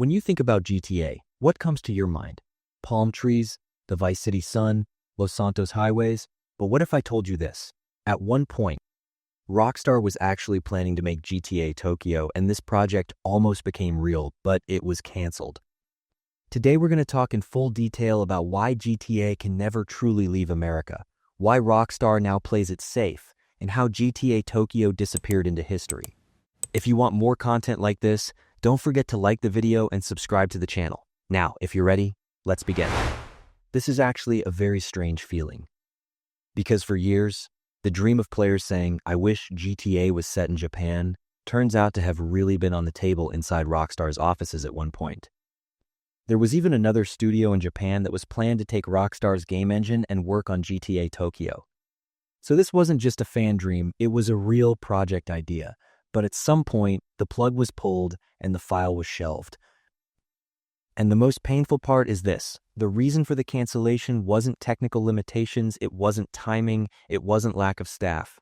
When you think about GTA, what comes to your mind? Palm trees, the Vice City sun, Los Santos highways? But what if I told you this? At one point, Rockstar was actually planning to make GTA Tokyo, and this project almost became real, but it was canceled. Today we're going to talk in full detail about why GTA can never truly leave America, why Rockstar now plays it safe, and how GTA Tokyo disappeared into history. If you want more content like this, don't forget to like the video and subscribe to the channel. Now, if you're ready, let's begin. This is actually a very strange feeling. Because for years, the dream of players saying, "I wish GTA was set in Japan," turns out to have really been on the table inside Rockstar's offices at one point. There was even another studio in Japan that was planned to take Rockstar's game engine and work on GTA Tokyo. So this wasn't just a fan dream, it was a real project idea. But at some point, the plug was pulled and the file was shelved. And the most painful part is this. The reason for the cancellation wasn't technical limitations, it wasn't timing, it wasn't lack of staff.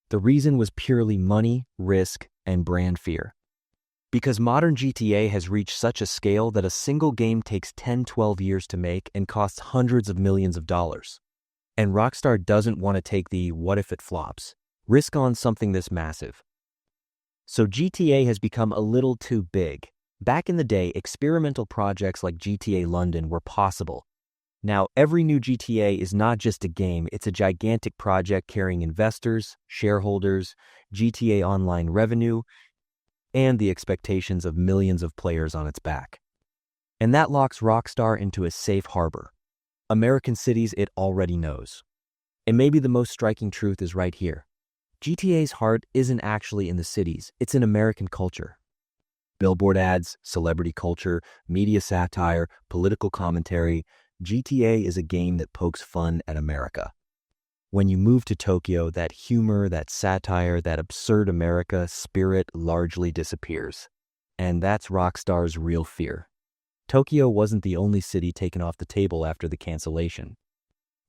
The reason was purely money, risk, and brand fear. Because modern GTA has reached such a scale that a single game takes 10-12 years to make and costs hundreds of millions of dollars. And Rockstar doesn't want to take the "what if it flops" risk on something this massive. So GTA has become a little too big. Back in the day, experimental projects like GTA London were possible. Now, every new GTA is not just a game, it's a gigantic project carrying investors, shareholders, GTA Online revenue, and the expectations of millions of players on its back. And that locks Rockstar into a safe harbor. American cities it already knows. And maybe the most striking truth is right here. GTA's heart isn't actually in the cities, it's in American culture. Billboard ads, celebrity culture, media satire, political commentary, GTA is a game that pokes fun at America. When you move to Tokyo, that humor, that satire, that absurd America spirit largely disappears. And that's Rockstar's real fear. Tokyo wasn't the only city taken off the table after the cancellation.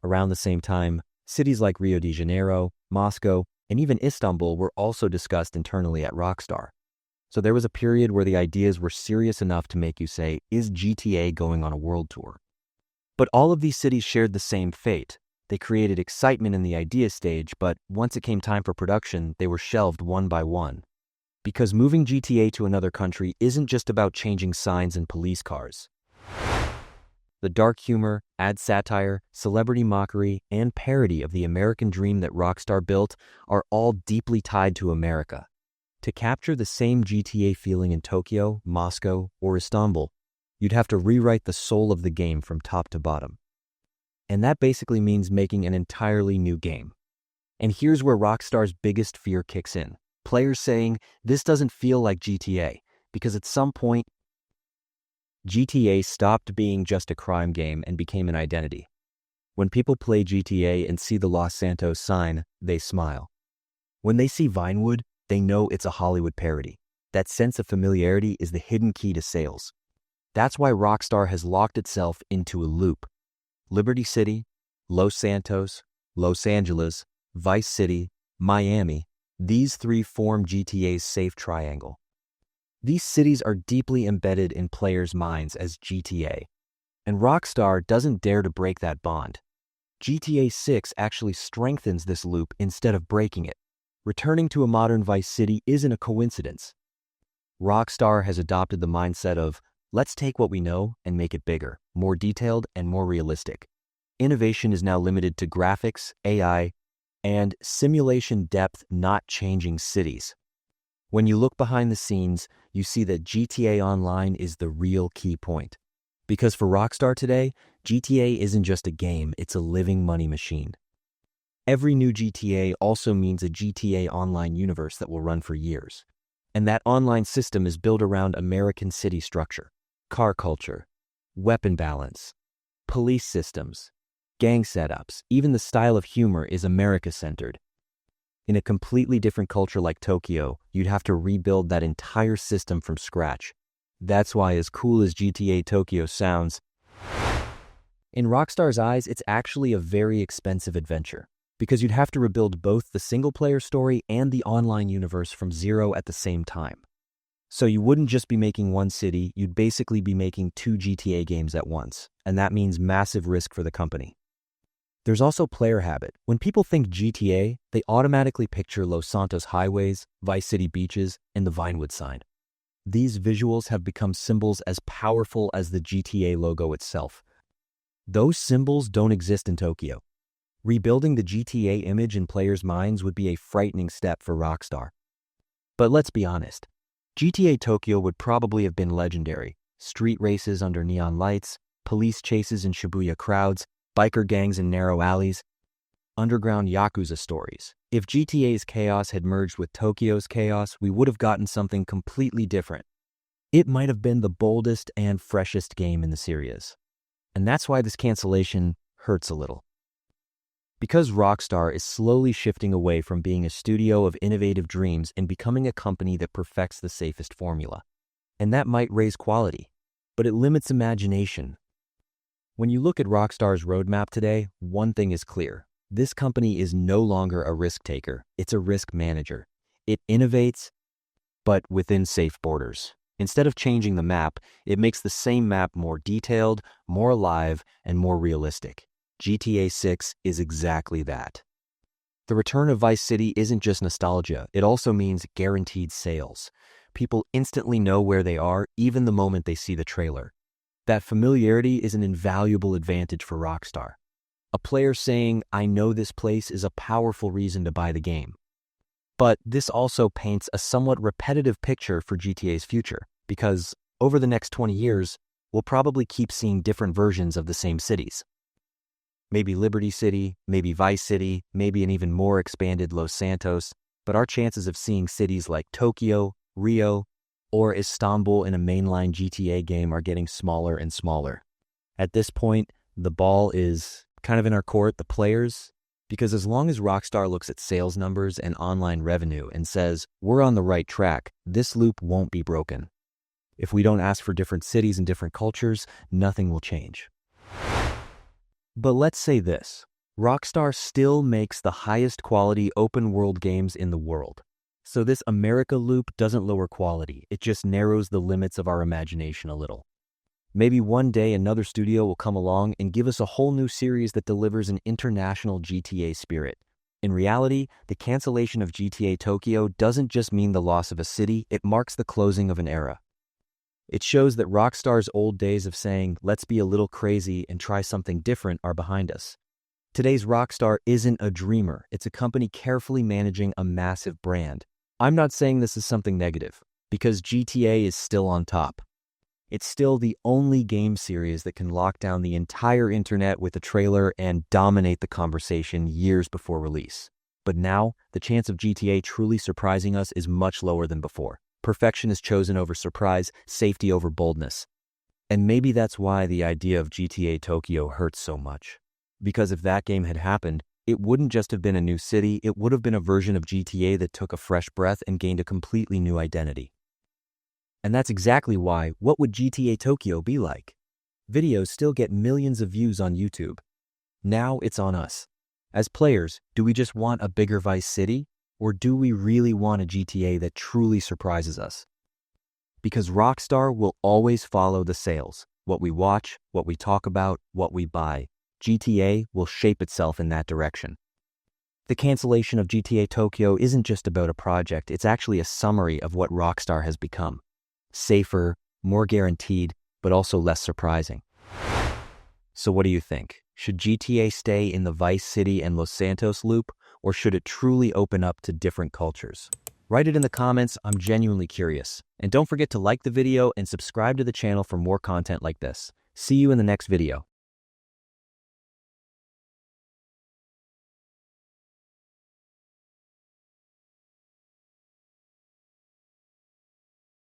Around the same time, cities like Rio de Janeiro, Moscow, and even Istanbul were also discussed internally at Rockstar. So there was a period where the ideas were serious enough to make you say, is GTA going on a world tour? But all of these cities shared the same fate. They created excitement in the idea stage, but once it came time for production, they were shelved one by one. Because moving GTA to another country isn't just about changing signs and police cars. The dark humor, ad satire, celebrity mockery, and parody of the American dream that Rockstar built are all deeply tied to America. To capture the same GTA feeling in Tokyo, Moscow, or Istanbul, you'd have to rewrite the soul of the game from top to bottom. And that basically means making an entirely new game. And here's where Rockstar's biggest fear kicks in. Players saying, this doesn't feel like GTA, because at some point, GTA stopped being just a crime game and became an identity. When people play GTA and see the Los Santos sign, they smile. When they see Vinewood, they know it's a Hollywood parody. That sense of familiarity is the hidden key to sales. That's why Rockstar has locked itself into a loop. Liberty City, Los Santos, Los Angeles, Vice City, Miami, these three form GTA's safe triangle. These cities are deeply embedded in players' minds as GTA, and Rockstar doesn't dare to break that bond. GTA 6 actually strengthens this loop instead of breaking it. Returning to a modern Vice City isn't a coincidence. Rockstar has adopted the mindset of, let's take what we know and make it bigger, more detailed, and more realistic. Innovation is now limited to graphics, AI, and simulation depth, not changing cities. When you look behind the scenes, you see that GTA Online is the real key point. Because for Rockstar today, GTA isn't just a game, it's a living money machine. Every new GTA also means a GTA Online universe that will run for years. And that online system is built around American city structure, car culture, weapon balance, police systems, gang setups, even the style of humor is America-centered. In a completely different culture like Tokyo, you'd have to rebuild that entire system from scratch. That's why, as cool as GTA Tokyo sounds, in Rockstar's eyes, it's actually a very expensive adventure, because you'd have to rebuild both the single-player story and the online universe from zero at the same time. So you wouldn't just be making one city, you'd basically be making two GTA games at once, and that means massive risk for the company. There's also player habit. When people think GTA, they automatically picture Los Santos highways, Vice City beaches, and the Vinewood sign. These visuals have become symbols as powerful as the GTA logo itself. Those symbols don't exist in Tokyo. Rebuilding the GTA image in players' minds would be a frightening step for Rockstar. But let's be honest, GTA Tokyo would probably have been legendary. Street races under neon lights, police chases in Shibuya crowds, biker gangs in narrow alleys, underground Yakuza stories. If GTA's chaos had merged with Tokyo's chaos, we would have gotten something completely different. It might have been the boldest and freshest game in the series. And that's why this cancellation hurts a little. Because Rockstar is slowly shifting away from being a studio of innovative dreams and becoming a company that perfects the safest formula. And that might raise quality, but it limits imagination. When you look at Rockstar's roadmap today, one thing is clear. This company is no longer a risk taker, it's a risk manager. It innovates, but within safe borders. Instead of changing the map, it makes the same map more detailed, more alive, and more realistic. GTA 6 is exactly that. The return of Vice City isn't just nostalgia, it also means guaranteed sales. People instantly know where they are, even the moment they see the trailer. That familiarity is an invaluable advantage for Rockstar. A player saying, "I know this place," is a powerful reason to buy the game. But this also paints a somewhat repetitive picture for GTA's future, because over the next 20 years, we'll probably keep seeing different versions of the same cities. Maybe Liberty City, maybe Vice City, maybe an even more expanded Los Santos, but our chances of seeing cities like Tokyo, Rio, or Istanbul in a mainline GTA game are getting smaller and smaller. At this point, the ball is kind of in our court, the players, because as long as Rockstar looks at sales numbers and online revenue and says, "We're on the right track," this loop won't be broken. If we don't ask for different cities and different cultures, nothing will change. But let's say this, Rockstar still makes the highest quality open world games in the world. So this America loop doesn't lower quality, it just narrows the limits of our imagination a little. Maybe one day another studio will come along and give us a whole new series that delivers an international GTA spirit. In reality, the cancellation of GTA Tokyo doesn't just mean the loss of a city, it marks the closing of an era. It shows that Rockstar's old days of saying, "Let's be a little crazy and try something different," are behind us. Today's Rockstar isn't a dreamer, it's a company carefully managing a massive brand. I'm not saying this is something negative, because GTA is still on top. It's still the only game series that can lock down the entire internet with a trailer and dominate the conversation years before release. But now, the chance of GTA truly surprising us is much lower than before. Perfection is chosen over surprise, safety over boldness. And maybe that's why the idea of GTA Tokyo hurts so much. Because if that game had happened, it wouldn't just have been a new city, it would have been a version of GTA that took a fresh breath and gained a completely new identity. And that's exactly why, what would GTA Tokyo be like? Videos still get millions of views on YouTube. Now it's on us. As players, do we just want a bigger Vice City? Or do we really want a GTA that truly surprises us? Because Rockstar will always follow the sales. What we watch, what we talk about, what we buy. GTA will shape itself in that direction. The cancellation of GTA Tokyo isn't just about a project, it's actually a summary of what Rockstar has become. Safer, more guaranteed, but also less surprising. So what do you think? Should GTA stay in the Vice City and Los Santos loop, or should it truly open up to different cultures? Write it in the comments, I'm genuinely curious. And don't forget to like the video and subscribe to the channel for more content like this. See you in the next video.